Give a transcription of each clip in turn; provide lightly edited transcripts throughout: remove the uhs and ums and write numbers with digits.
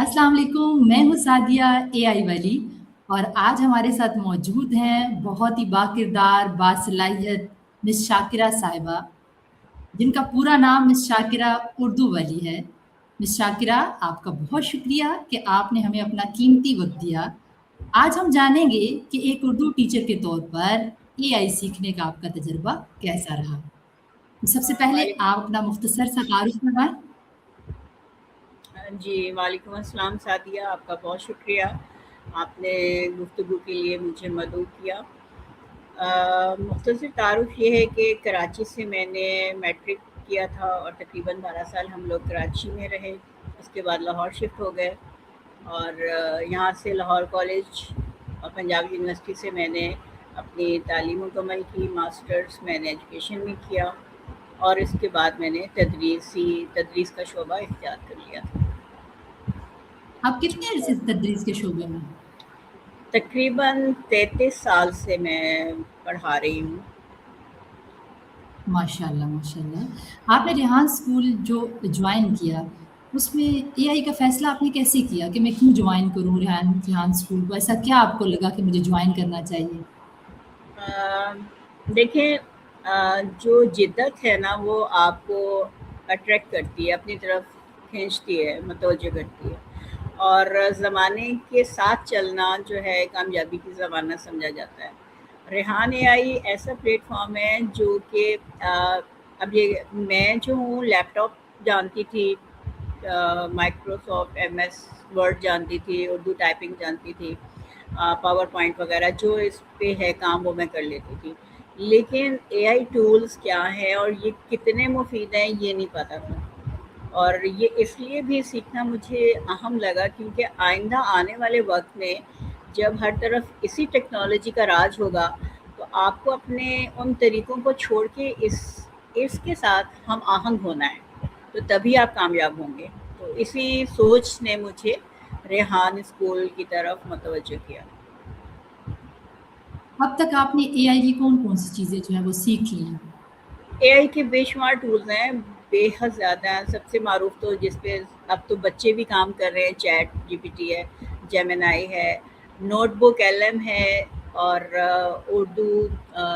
अस्सलाम वालेकुम, मैं हूँ सादिया एआई वाली और आज हमारे साथ मौजूद हैं बहुत ही बाकिरदार, बासलाहियत मिस शाकिरा साहिबा, जिनका पूरा नाम मिस शाकिरा उर्दू वाली है। मिस शाकिरा, आपका बहुत शुक्रिया कि आपने हमें अपना कीमती वक़्त दिया। आज हम जानेंगे कि एक उर्दू टीचर के तौर पर एआई सीखने का आपका तजुर्बा कैसा रहा? तो सबसे पहले वालेकुम आप अपना मुख्तसर सा तारुफ़ करवाएँ। जी, वालेकुम अस्सलाम सादिया, आपका बहुत शुक्रिया। आपने गुफ्तगू के लिए मुझे मदऊ किया। मुख्तसर तारुफ़ ये है कि कराची से मैंने मैट्रिक किया था और तकरीबन 12 साल हम लोग कराची में रहे। उसके बाद लाहौर शिफ्ट हो गए और यहाँ से लाहौर कॉलेज और पंजाब यूनिवर्सिटी से मैंने अपनी तालीम मुकम्मल की। मास्टर्स मैंने एजुकेशन में किया और इसके बाद मैंने तदरीस का शोबा इख्तियार कर लिया था। आप कितने अरसे से तदरीस के शोबे में? तकरीबन 33 साल से मैं पढ़ा रही हूँ। माशाल्लाह, माशाल्लाह। आपने रेहान स्कूल जो जॉइन किया, उसमें एआई का फ़ैसला आपने कैसे किया कि मैं क्यों जॉइन करूँ रेहान रेहान स्कूल को? ऐसा क्या आपको लगा कि मुझे जॉइन करना चाहिए? अ, देखें, जो जिद्दत है ना वो आपको अट्रैक्ट करती है, अपनी तरफ खींचती है, मुतवज्जो करती है। और ज़माने के साथ चलना जो है कामयाबी की ज़माना समझा जाता है। रेहान एआई ऐसा प्लेटफ़ॉर्म है जो कि अब ये मैं जो हूँ लैपटॉप जानती थी, माइक्रोसॉफ्ट एमएस वर्ड जानती थी, उर्दू टाइपिंग जानती थी, पावर पॉइंट वगैरह जो इस पे है काम वो मैं कर लेती थी। लेकिन एआई टूल्स क्या हैं और ये कितने मुफीद हैं ये नहीं पता था। और ये इसलिए भी सीखना मुझे अहम लगा क्योंकि आइंदा आने वाले वक्त में जब हर तरफ इसी टेक्नोलॉजी का राज होगा तो आपको अपने उन तरीक़ों को छोड़ के इसके साथ हम आहंग होना है, तो तभी आप कामयाब होंगे। तो इसी सोच ने मुझे रेहान स्कूल की तरफ मुतवज्जो किया। अब तक आपने एआई की कौन-कौन सी चीज़ें जो हैं वो सीख ली हैं? एआई के बेशुमार टूल्स हैं, बेहद ज़्यादा हैं। सबसे मारूफ तो जिस पे अब तो बच्चे भी काम कर रहे हैं, चैट जीपीटी है, जेमिनी है, नोटबुक एलएम है और उर्दू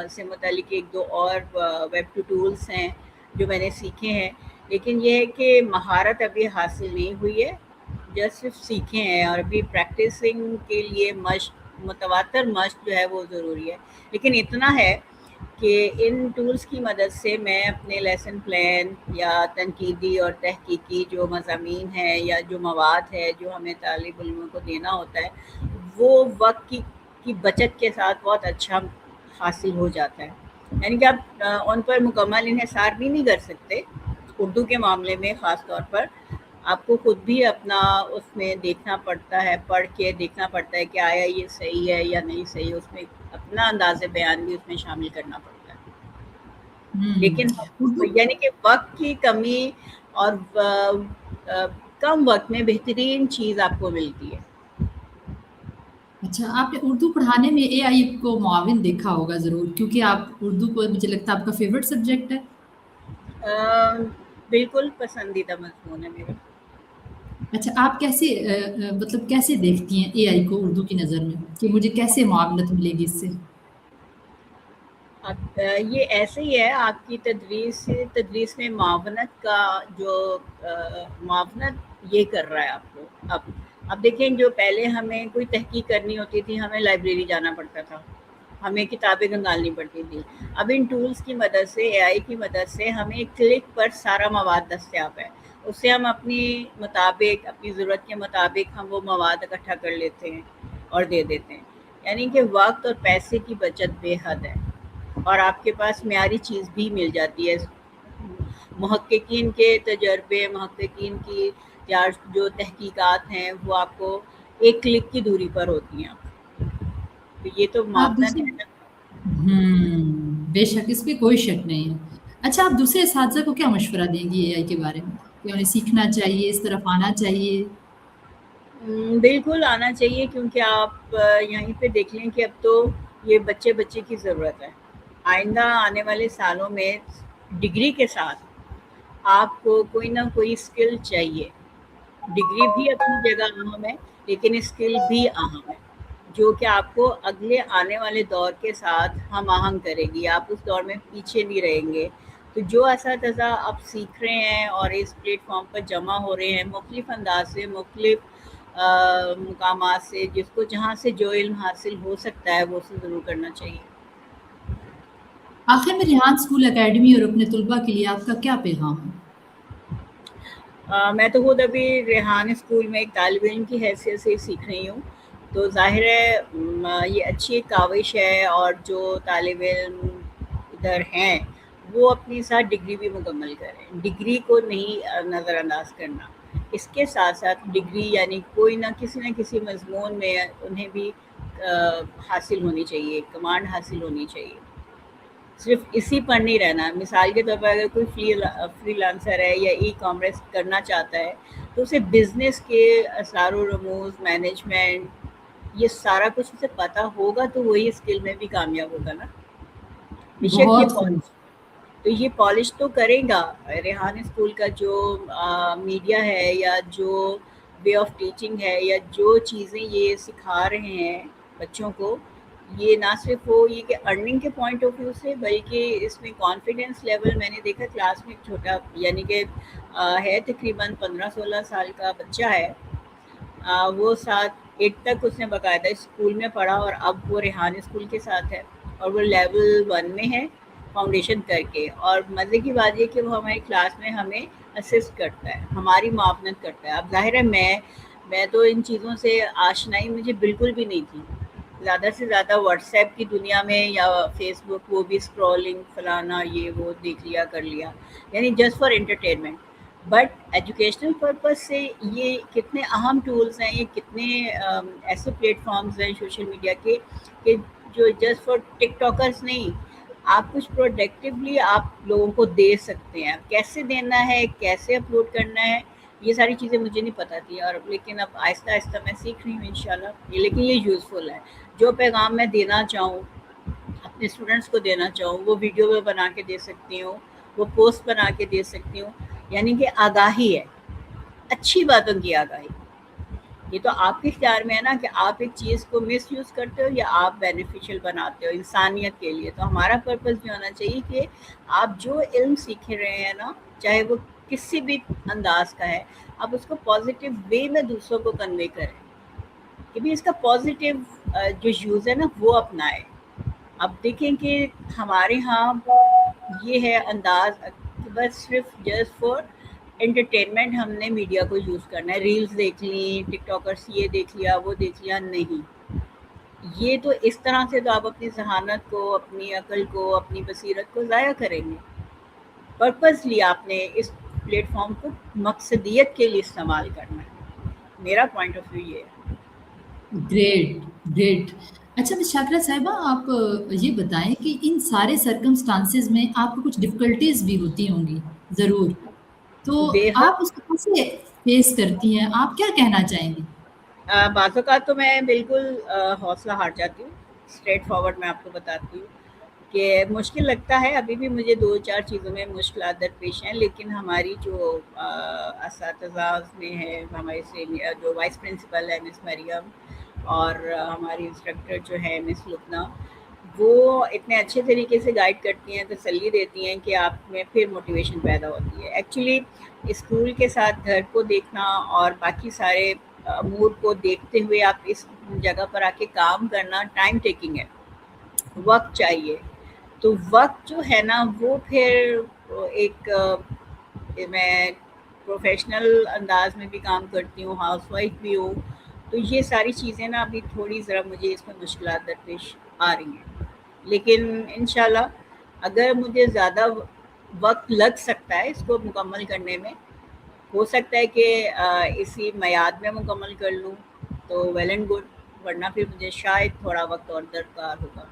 से मुतालिक 1-2 और वेब टूल्स हैं जो मैंने सीखे हैं। लेकिन ये है कि महारत अभी हासिल नहीं हुई है, जस्ट सिर्फ सीखे हैं और अभी प्रैक्टिसिंग के लिए मुतवातर मश्क जो है वो ज़रूरी है। लेकिन इतना है कि इन टूल्स की मदद से मैं अपने लेसन प्लान या तनकीदी और तहकीकी जो मज़ामीन हैं या जो मवाद है जो हमें तालिब इल्मों को देना होता है, वो वक्त की बचत के साथ बहुत अच्छा हासिल हो जाता है। यानी कि आप उन पर मुकम्मल इन्हिसार भी नहीं कर सकते। उर्दू के मामले में ख़ास तौर पर आपको खुद भी अपना उसमें देखना पड़ता है, पढ़ के देखना पड़ता है कि आया ये सही है या नहीं सही है, उसमें अपना अंदाज़े बयान भी उसमें शामिल करना पड़ता है। हुँ, लेकिन उर्दू यानी कि वक़्त की कमी और कम वक़्त में बेहतरीन चीज़ आपको मिलती है। अच्छा, आपने उर्दू पढ़ाने में एआई को मुआविन देखा होगा ज़रूर क्योंकि आप उर्दू को मुझे लगता है आपका फ़ेवरेट सब्जेक्ट है? अ, बिल्कुल पसंदीदा मज़मून है मेरा। अच्छा, आप कैसे मतलब कैसे देखती हैं एआई को उर्दू की नज़र में कि मुझे कैसे मुआवनत मिलेगी इससे? ये ऐसे ही है आपकी तदरीस में मुआवनत का जो मुआवनत ये कर रहा है आपको। अब देखें, जो पहले हमें कोई तहकीक करनी होती थी, हमें लाइब्रेरी जाना पड़ता था, हमें किताबें खंगालनी पड़ती थी। अब इन टूल्स की मदद से, एआई की मदद से हमें एक क्लिक पर सारा मवाद दस्तयाब है। उससे हम अपनी मुताबिक, अपनी ज़रूरत के मुताबिक हम वो मवाद इकट्ठा कर लेते हैं और दे देते हैं। यानी कि वक़्त और पैसे की बचत बेहद है और आपके पास मियारी चीज़ भी मिल जाती है। मुहक्किकीन के तजर्बे, मुहक्किकीन की या जो तहकीकात हैं वो आपको एक क्लिक की दूरी पर होती हैं। तो ये तो आप मापदंड दूसरे है ना। बेशक इसमें कोई शक नहीं है। अच्छा, आप दूसरे असातिज़ा को क्या मशवरा देंगी एआई के बारे में? कि उन्हें सीखना चाहिए, इस तरफ आना चाहिए? बिल्कुल आना चाहिए क्योंकि आप यहीं पे देख लें कि अब तो ये बच्चे की ज़रूरत है। आइंदा आने वाले सालों में डिग्री के साथ आपको कोई ना कोई स्किल चाहिए। ڈگری بھی اپنی جگہ اہم ہے لیکن اسکل بھی اہم ہے، جو کہ آپ کو اگلے آنے والے دور کے ساتھ ہم آہنگ کرے گی، آپ اس دور میں پیچھے نہیں رہیں گے۔ تو جو اساتذہ اب سیکھ رہے ہیں اور اس پلیٹ فارم پر جمع ہو رہے ہیں مختلف انداز سے، مختلف مقامات سے، جس کو جہاں سے جو علم حاصل ہو سکتا ہے وہ اسے ضرور کرنا چاہیے۔ آخر میں ریحان اسکول اکیڈمی اور اپنے طلباء کے لیے آپ کا کیا پیغام ہے؟ میں تو خود ابھی ریحان اسکول میں ایک طالب علم کی حیثیت سے سیکھ رہی ہوں، تو ظاہر ہے یہ اچھی ایک کاوش ہے، اور جو طالب علم ادھر ہیں وہ اپنی ساتھ ڈگری بھی مکمل کریں، ڈگری کو نہیں نظر انداز کرنا، اس کے ساتھ ساتھ ڈگری یعنی کوئی نہ کسی مضمون میں انہیں بھی حاصل ہونی چاہیے، کمانڈ حاصل ہونی چاہیے، صرف اسی پر نہیں رہنا۔ مثال کے طور پر اگر کوئی فری لانسر ہے یا ای کامرس کرنا چاہتا ہے تو اسے بزنس کے اسرار و رموز، مینجمنٹ، یہ سارا کچھ اسے پتہ ہوگا تو وہی اسکل میں بھی کامیاب ہوگا نا۔ بے شک یہ بہت خوب۔ تو یہ پالش تو کرے گا۔ ریحان اسکول کا جو میڈیا ہے یا جو وے آف ٹیچنگ ہے یا جو چیزیں یہ سکھا رہے ہیں بچوں کو، یہ نہ صرف وہ یہ کہ ارننگ کے پوائنٹ آف ویو سے، بلکہ اس میں کانفیڈنس لیول میں نے دیکھا کلاس میں ایک چھوٹا یعنی کہ ہے تقریباً 15-16 سال کا بچہ ہے، وہ 7 8 تک اس نے باقاعدہ اسکول میں پڑھا اور اب وہ ریحان اسکول کے ساتھ ہے، اور وہ لیول 1 میں ہے فاؤنڈیشن کر کے، اور مزے کی بات یہ کہ وہ ہماری کلاس میں ہمیں اسسٹ کرتا ہے، ہماری معاونت کرتا ہے۔ اب ظاہر ہے میں تو ان چیزوں سے آشنائی مجھے بالکل بھی نہیں تھی، زیادہ سے زیادہ واٹس ایپ کی دنیا میں یا فیس بک، وہ بھی اسکرولنگ فلانا یہ وہ دیکھ لیا کر لیا، یعنی just for entertainment. But educational purpose سے یہ کتنے اہم ٹولز ہیں، یہ کتنے ایسے پلیٹ فارمز ہیں سوشل میڈیا کے کہ جو جسٹ فار ٹک ٹاکرز نہیں، آپ کچھ پروڈکٹیولی آپ لوگوں کو دے سکتے ہیں۔ کیسے دینا ہے، کیسے اپلوڈ کرنا ہے، یہ ساری چیزیں مجھے نہیں پتہ تھی، اور لیکن اب آہستہ آہستہ میں سیکھ رہی ہوں انشاءاللہ، لیکن یہ یوزفل ہے۔ جو پیغام میں دینا چاہوں، اپنے اسٹوڈنٹس کو دینا چاہوں، وہ ویڈیو میں بنا کے دے سکتی ہوں، وہ پوسٹ بنا کے دے سکتی ہوں، یعنی کہ آگاہی ہے، اچھی باتوں کی آگاہی۔ یہ تو آپ کے اختیار میں ہے نا کہ آپ ایک چیز کو مس یوز کرتے ہو یا آپ بینیفیشل بناتے ہو انسانیت کے لیے۔ تو ہمارا پرپز بھی ہونا چاہیے کہ آپ جو علم سیکھ رہے ہیں نا، چاہے وہ کسی بھی انداز کا ہے، آپ اس کو پازیٹیو وے میں دوسروں کو کنوے کریں، کہ بھی اس کا پازیٹیو جو یوز ہے نا وہ اپنائے۔ اب دیکھیں کہ ہمارے ہاں یہ ہے انداز کہ بس صرف جسٹ فار انٹرٹینمنٹ ہم نے میڈیا کو یوز کرنا ہے، ریلز دیکھ لیں، ٹک ٹاکرس یہ دیکھ لیا وہ دیکھ لیا، نہیں۔ یہ تو اس طرح سے تو آپ اپنی ذہانت کو، اپنی عقل کو، اپنی بصیرت کو ضائع کریں گے۔ پرپز لیا آپ نے اس پلیٹ فارم کو مقصدیت کے لیے استعمال کرنا ہے، میرا پوائنٹ آف ویو یہ ہے۔ Great great. اچھا مس شاکرہ صاحبہ، آپ یہ بتائیں کہ ان سارے سرکمسٹانسز میں آپ کو کچھ ڈفیکلٹیز بھی ہوتی ہوں گی ضرور، تو بے حد آپ اس کو کیسے فیس کرتی ہیں؟ آپ کیا کہنا چاہیں گی؟ بعض اوقات تو میں بالکل حوصلہ ہار جاتی ہوں، اسٹریٹ فارورڈ میں آپ کو بتاتی ہوں کہ مشکل لگتا ہے، ابھی بھی مجھے 2-4 چیزوں میں مشکلات درپیش ہیں، لیکن ہماری جو اساتذہ میں ہے، ہمارے جو وائس پرنسپل ہے مس مریم، اور ہماری انسٹرکٹر جو ہے مس لبنہ، وہ اتنے اچھے طریقے سے گائیڈ کرتی ہیں، تسلی دیتی ہیں کہ آپ میں پھر موٹیویشن پیدا ہوتی ہے۔ ایکچولی اسکول کے ساتھ گھر کو دیکھنا اور باقی سارے امور کو دیکھتے ہوئے آپ اس جگہ پر آ کے کام کرنا ٹائم ٹیکنگ ہے، وقت چاہیے۔ تو وقت جو ہے نا وہ پھر ایک میں پروفیشنل انداز میں بھی کام کرتی ہوں، ہاؤس وائف بھی ہوں، تو یہ ساری چیزیں نا ابھی تھوڑی ذرا مجھے اس میں مشکلات درپیش آ رہی ہیں، لیکن انشاءاللہ اگر مجھے زیادہ وقت لگ سکتا ہے اس کو مکمل کرنے میں، ہو سکتا ہے کہ اسی میعاد میں مکمل کر لوں تو ویل اینڈ گڈ، ورنہ پھر مجھے شاید تھوڑا وقت اور درکار ہوگا۔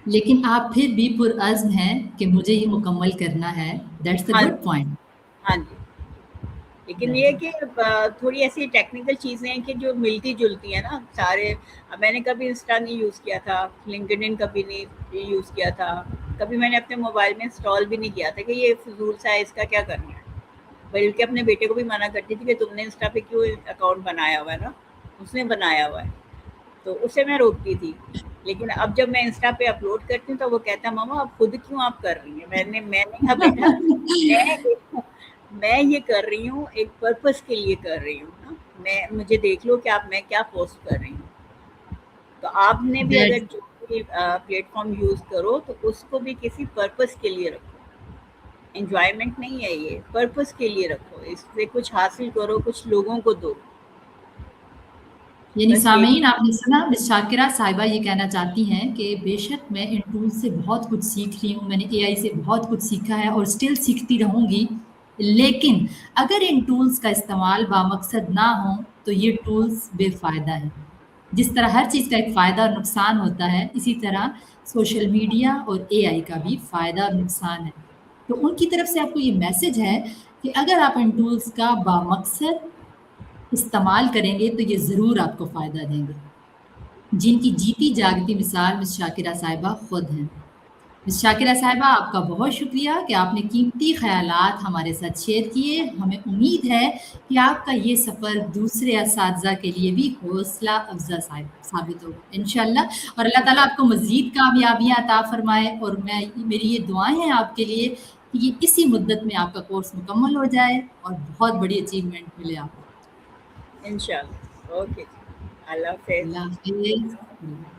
لیکن آپ پھر بھی پرعزم ہیں کہ مجھے یہ مکمل کرنا ہے، دیٹس اے ہاں گڈ پوائنٹ۔ ہاں جی، لیکن یہ کہ تھوڑی ایسی ٹیکنیکل چیزیں ہیں کہ جو ملتی جلتی ہیں نا سارے۔ اب میں نے کبھی انسٹا نہیں یوز کیا تھا، لنکڈ ان کبھی نہیں یوز کیا تھا، کبھی میں نے اپنے موبائل میں انسٹال بھی نہیں کیا تھا کہ یہ فضول سا ہے، اس کا کیا کرنا ہے۔ बल्कि अपने बेटे को भी मना करती थी कि तुमने इंस्टा पे क्यों अकाउंट बनाया हुआ है ना, उसने बनाया हुआ है, तो उसे मैं रोकती थी। लेकिन अब जब मैं इंस्टा पे अपलोड करती हूँ तो वो कहता है मम्मा अब खुद क्यों आप कर रही हैं? मैंने कहा बेटा मैं ये कर रही हूँ एक पर्पस के लिए कर रही हूँ ना, मैं मुझे देख लो कि आप मैं क्या पोस्ट कर रही हूँ। तो आपने भी अगर दैट्स जो भी प्लेटफॉर्म यूज करो तो उसको भी किसी पर्पस के लिए रखो, एंजॉयमेंट नहीं है, ये पर्पस के लिए रखो, इससे कुछ हासिल करो, कुछ लोगों को दो, यानी बस यही। सामीन आपने सुना, मिस शाकिरा साहिबा ये कहना चाहती हैं कि बेशक मैं इन टूल्स से बहुत कुछ सीख रही हूँ, मैंने एआई से बहुत कुछ सीखा है और स्टिल सीखती रहूँगी, लेकिन अगर इन टूल्स का इस्तेमाल बामकसद ना हो तो ये टूल्स बेफ़ायदा हैं। जिस तरह हर चीज़ का एक फ़ायदा और नुकसान होता है, इसी तरह सोशल मीडिया और एआई का भी फ़ायदा और नुकसान है। तो उनकी तरफ से आपको ये मैसेज है कि अगर आप इन टूल्स का बामकसद इस्तेमाल करेंगे तो ये ज़रूर आपको फ़ायदा देंगे। जिनकी जीती जागती मिसाल मिस शाकिरा साहिबा खुद हैं। मिस शाकिरा साहिबा आपका बहुत शुक्रिया कि आपने कीमती ख़यालात हमारे साथ शेयर किए। हमें उम्मीद है कि आपका ये सफ़र दूसरे असातिज़ा के लिए भी हौसला अफ़ज़ा साबित होगा इंशाअल्लाह, और अल्लाह ताला आपको मज़ीद कामयाबियाँ अता फ़रमाए, और मेरी ये दुआएँ हैं आपके लिए कि ये इसी मुद्दत में आपका कोर्स मुकम्मल हो जाए और बहुत बड़ी अचीवमेंट मिले आपको। इंशाल्लाह, ओके, अल्लाह हाफ़िज़। अल्लाह हाफ़िज़।